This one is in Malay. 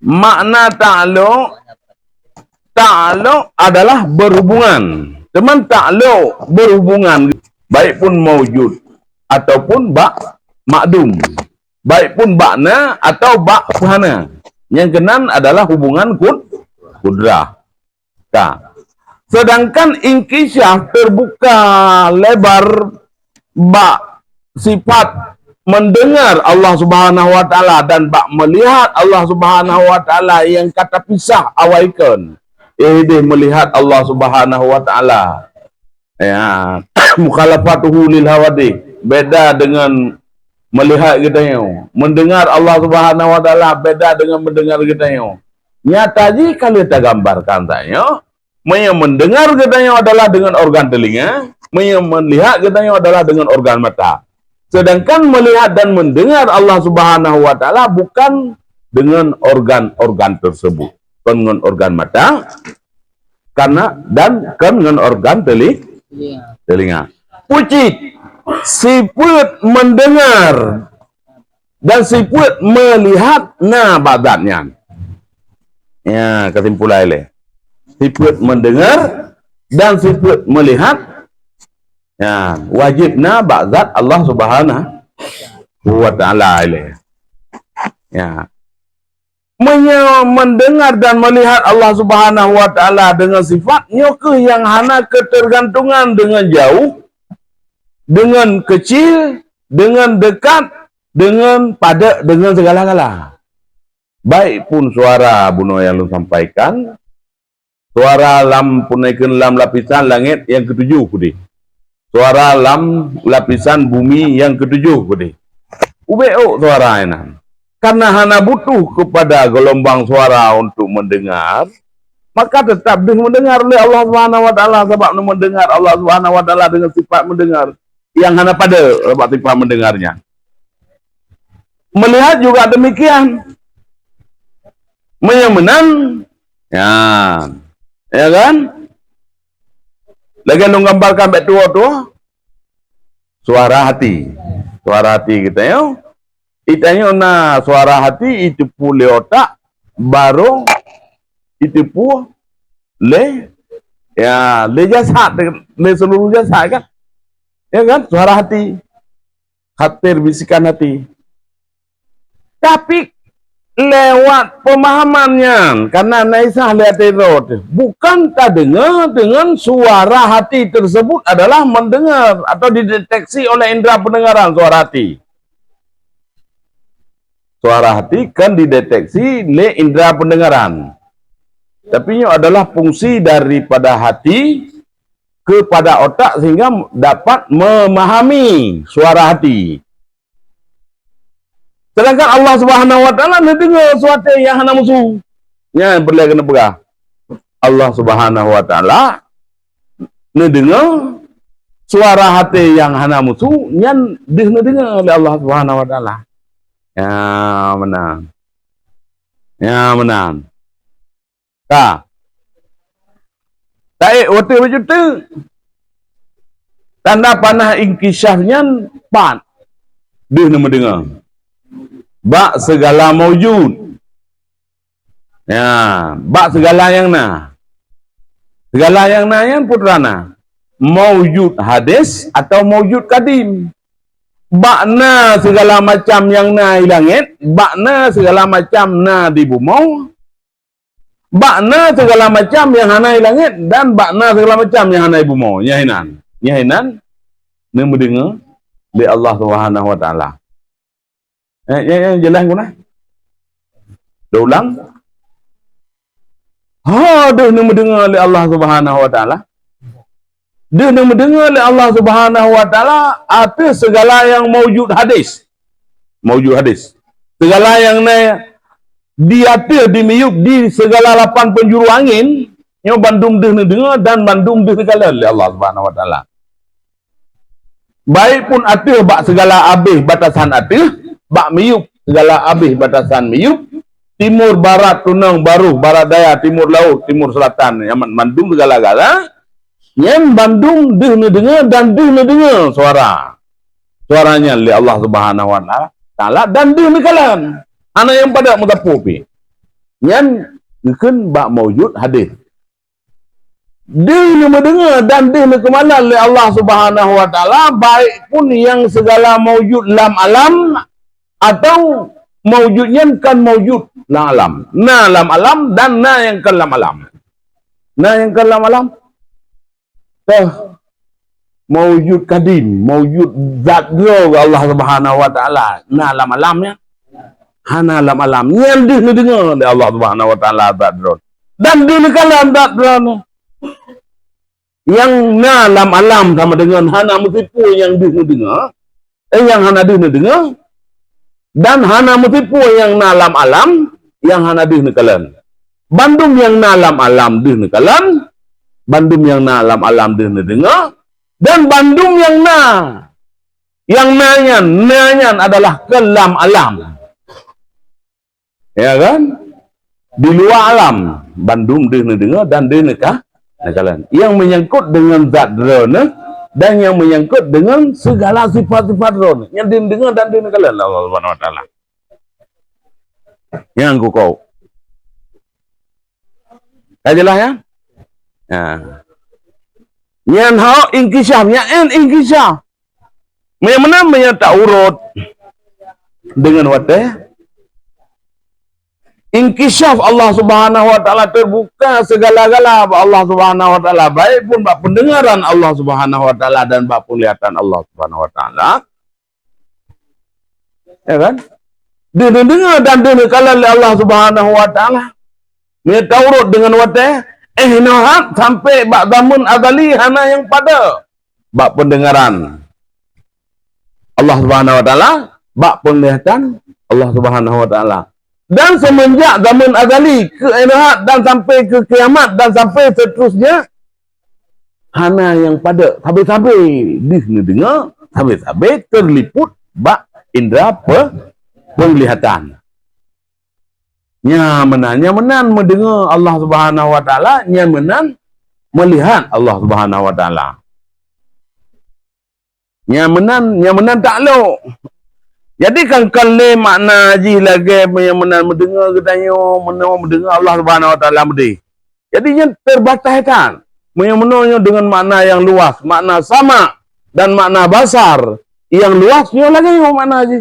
Makna ta'alluq adalah berhubungan. Teman ta'alluq berhubungan, baik pun maujud ataupun makdum, baik pun bakna atau fahana. Yang kenan adalah hubungan kudrah. Sedangkan inkishaf terbuka lebar sifat mendengar Allah Subhanahu wa taala dan melihat Allah Subhanahu wa taala yang kata pisah awaikan. Dia melihat Allah Subhanahu wa taala. Ya, mukhalafatuhu lil hawadi. Beda dengan melihat kita yo. Mendengar Allah Subhanahu wa taala beda dengan mendengar kita yo. Nyata jika kita gambarkan tanya, yang mendengar kita yo adalah dengan organ telinga, yang melihat kita yo adalah dengan organ mata. Sedangkan melihat dan mendengar Allah Subhanahu wa taala bukan dengan organ-organ tersebut. Dengan organ mata karena dan dengan organ telinga. Pucit sifat mendengar dan sifat melihat badannya. Ya, kesimpulan ini. Sifat mendengar dan sifat melihat, ya, wajibna ba'zat Allah Subhanahu wa taala ilaih. Ya. Mendengar dan melihat Allah Subhanahu wa taala dengan sifatnya yang hana ketergantungan dengan jauh, dengan kecil, dengan dekat, dengan pada, dengan segala-gala. Baik pun suara buno yang lu sampaikan, suara lam punaikan lam lapisan langit yang ketujuh kudi. Suara lam lapisan bumi yang ketujuh kudi. UBO suara enak. Karena hana butuh kepada gelombang suara untuk mendengar, maka tetap mendengar oleh Allah Subhanahu wa taala, sebab mendengar Allah Subhanahu wa taala dengan sifat mendengar yang hana pada sifat mendengarnya. Melihat juga demikian. Menyemenan, ya kan? Lagi menggambarkan baik tua suara hati kita yo. Itanya suara hati itu pule otak baru itu pu le jasad, le seluruh jasad kan, ya kan, suara hati, bisikan hati. Tapi lewat pemahamannya, karena naisah lihat road, bukan tak dengar dengan suara hati tersebut adalah mendengar atau dideteksi oleh indera pendengaran suara hati. Suara hati kan dideteksi oleh indera pendengaran. Tapi ini adalah fungsi daripada hati kepada otak sehingga dapat memahami suara hati. Sedangkan Allah Subhanahu wa taala mendengar suatu yang hana musuh. Ya, berlaku negara. Allah Subhanahu wa taala mendengar suara hati yang hana musuh yang didengar oleh Allah Subhanahu wa taala. Ya, menang. Ya, menang. Taik waktu begitu. Tanda panah inkishafnya pan. Dia mendengar. Bak segala maujud. Ya, bak segala yang segala yang yang putrana. Maujud hadis atau maujud kadim. Bakna segala macam yang di langit, bakna segala macam di bumi, bakna segala macam yang hana di langit dan bakna segala macam yang hana di bumi. Nyahinan mendengar dari Allah Subhanahu wa taala. Jelas guna? Ulang. Dia mendengar oleh Allah Subhanahu wa taala. Dia mendengar oleh Allah Subhanahu wa taala atas segala yang maujud hadis. Maujud hadis. Segala yang di atas di miyuk di segala 8 penjuru angin yang bandung dia dengar dan bandung dia segala oleh Allah Subhanahu wa taala. Baik pun atas bak segala abih batasan atas, bak miyuk segala abih batasan miyuk, timur barat tunang baru barat daya timur laut timur selatan yang bandung segala-gala. Yang bandung dia dengar dan dia dengar suaranya oleh Allah Subhanahu wa taala dan dia mekalan anak yang pada mutapupi Nyan ikun bak maujud hadis. Dia ni mendengar dan dia ni kemana oleh Allah Subhanahu wa taala, baik pun yang segala maujud lam alam atau maujudnya kan maujud lam alam. Na lam alam dan na yang kan lam alam. Na yang kan lam alam. Maujud kadim, maujud zat dia Allah Subhanahu wa taala. Na lam alamnya. Hana lam alam. Yang dia ni dengar oleh Allah Subhanahu wa taala zat dia. Dan dia ni kalam zat dia ni. Yang na lam alam sama dengan hana mutipu yang dia ni dengar. Yang hana dia ni dengar. Dan hana mutipu yang na lam alam yang hana dia ni kalam. Bandung yang na lam alam dia ni kalam. Bandung yang na lam alam dia ni dengar. Dan Bandung yang nanya adalah kelam alam. Ya kan? Di luar alam, Bandung dia ni dengar dan dia ni kalan. Yang menyangkut dengan zat drone dan yang menyangkut dengan segala sifat-sifat drone. Yang dia dengar dan dia ni kalan Allah Subhanahu wa taala. Yang kau. Ajalah ya. Yang hak inkisaf, yang inkisaf. Yang mana menyata urut dengan wateh. Inkisaf Allah Subhanahu wa taala terbuka segala-gala Allah Subhanahu wa taala, baik pun bab pendengaran Allah Subhanahu wa taala dan bab penglihatan Allah Subhanahu wa taala. Ya kan? Dia dengar dan dia kalau Allah Subhanahu wa taala. Menyata urut dengan wateh. Nahat sampai bak zaman azali hana yang pada bak pendengaran Allah Subhanahu wa taala, bak penglihatan Allah Subhanahu wa taala. Dan semenjak zaman azali ke nahat dan sampai ke kiamat dan sampai seterusnya hana yang pada habis-habis di sini dengar, habis-habis terliput bak indera penglihatan. Nya menan mendengar Allah Subhanahu wa taala, nya menan melihat Allah Subhanahu wa taala. Nya menan takluk. Jadi kan kali makna haji lagi yang menan mendengar katanya mendengar Allah Subhanahu wa taala bedi. Jadi nya terbatas kan. Menanya dengan makna yang luas, makna sama dan makna besar. Yang luasnya lagi makna haji.